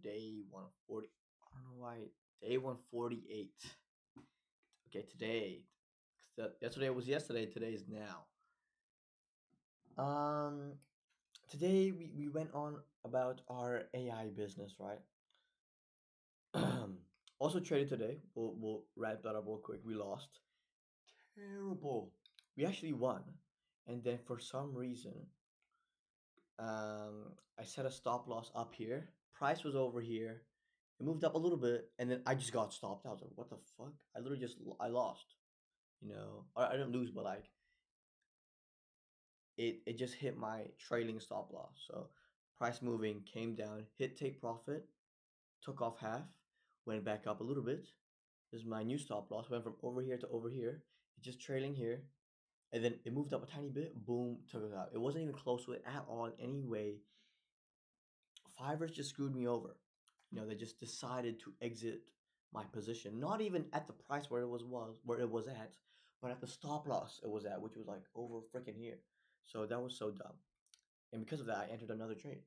day 140. I don't know why. Day 148. Okay, today. 'Cause yesterday was yesterday. Today is now. Um, Today we went on about our AI business, right? Also traded today. We'll wrap that up real quick. We lost. Terrible. We actually won, and then for some reason, I set a stop loss up here. Price was over here. It moved up a little bit, and then I just got stopped. I was like, "What the fuck?" I literally just I lost. Or I didn't lose, but like it just hit my trailing stop loss. So price moving came down, hit take profit, took off half, went back up a little bit. This is my new stop loss. Went from over here to over here. It's just trailing here, and then it moved up a tiny bit. Boom, took it out. It wasn't even close to it at all in any way. Fivers just screwed me over. They just decided to exit my position. Not even at the price where it was at, but at the stop loss it was at, which was like over freaking here. So that was so dumb. And because of that, I entered another trade.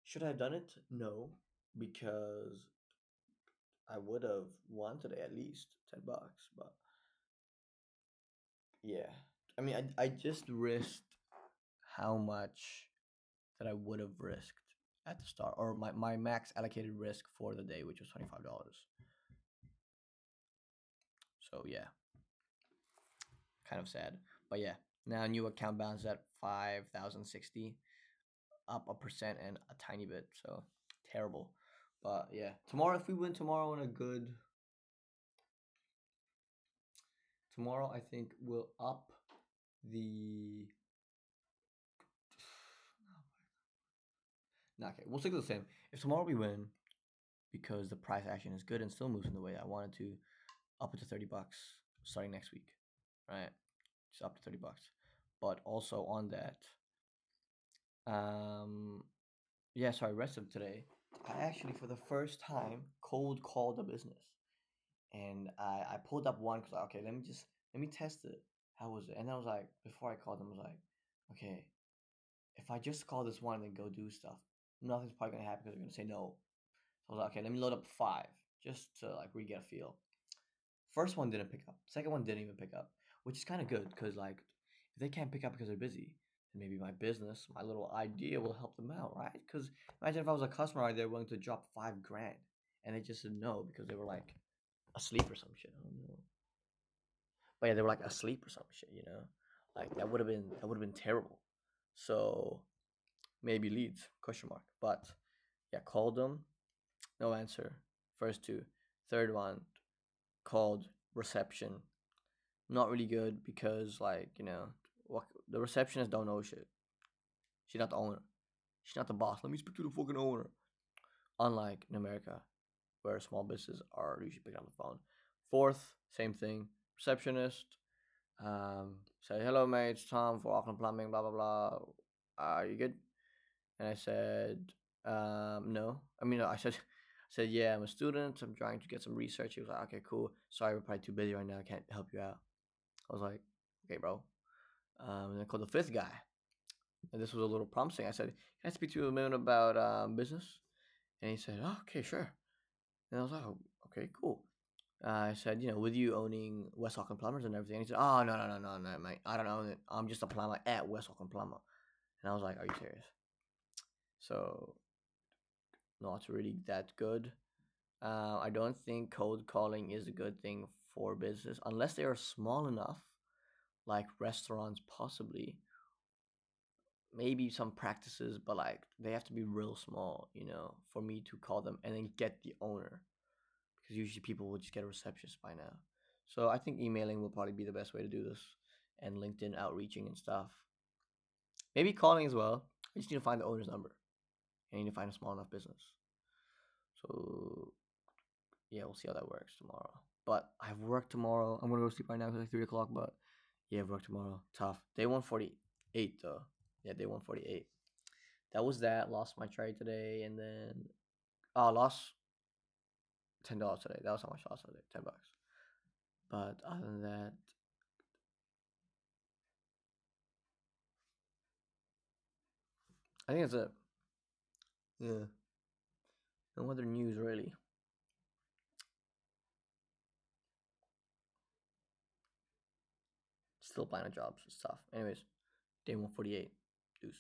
Should I have done it? No, because I would have won today at least $10. But yeah, I mean, I just risked how much that I would have risked at the start, or my max allocated risk for the day, which was $25. So yeah, kind of sad. But yeah, now new account balance at 5,060, up a percent and a tiny bit. So terrible. But yeah, tomorrow if we win tomorrow in a good tomorrow, I think we'll up the. Nah, okay, we'll stick to the same. If tomorrow we win, because the price action is good and still moves in the way I wanted to, up it to $30 starting next week, right? Just up to $30. But also on that, um, yeah, sorry, rest of today, I actually for the first time cold called a business, and I pulled up one because okay, let me test it. How was it? And I was like, before I called them, I was like, okay, if I just call this one and then go do stuff, nothing's probably gonna happen because they're gonna say no. So I was like, okay, let me load up five just to like really get a feel. First one didn't pick up. Second one didn't even pick up, which is kind of good because like if they can't pick up because they're busy, then maybe my business, my little idea will help them out, right? Because imagine if I was a customer out there willing to drop 5 grand and they just said no because they were like asleep or some shit. I don't know. But yeah, they were like asleep or some shit. Like that would have been terrible. So maybe leads question mark. But yeah, called them, no answer. First two. Third one called reception. Not really good because like what the receptionist don't know shit. She's not the owner. She's not the boss. Let me speak to the fucking owner. Unlike in America, where small businesses are usually picking up the phone. Fourth, same thing. Receptionist. Say hello, mate. It's Tom for Auckland Plumbing. Blah blah blah. Are you good? And I said, no. I mean, no, I said, yeah, I'm a student. I'm trying to get some research. He was like, okay, cool. Sorry, we're probably too busy right now. I can't help you out. I was like, okay, bro. And I called the fifth guy, and this was a little promising. I said, "Can I speak to you a minute about business?" And he said, oh, "Okay, sure." And I was like, oh, "Okay, cool." I said, with you owning West Auckland Plumbers and everything. And he said, "Oh, no, no, no, no, no, mate. I don't own it. I'm just a plumber at West Auckland Plumber." And I was like, "Are you serious?" So not really that good. I don't think cold calling is a good thing for business unless they are small enough, like restaurants, possibly, maybe some practices, but like they have to be real small, for me to call them and then get the owner because usually people will just get a receptionist by now. So I think emailing will probably be the best way to do this, and LinkedIn outreaching and stuff. Maybe calling as well. I just need to find the owner's number. I need to find a small enough business. So yeah, we'll see how that works tomorrow. But I have work tomorrow. I'm gonna go sleep right now because it's like 3 o'clock. But yeah, I have work tomorrow. Tough. Day 148 though. Yeah, day 148. That was that. Lost my trade today, and then lost $10 today. That was how much I lost today. $10. But other than that, I think that's it. Yeah. No other news really. Still finding jobs. It's tough. Anyways, day 148. Deuce.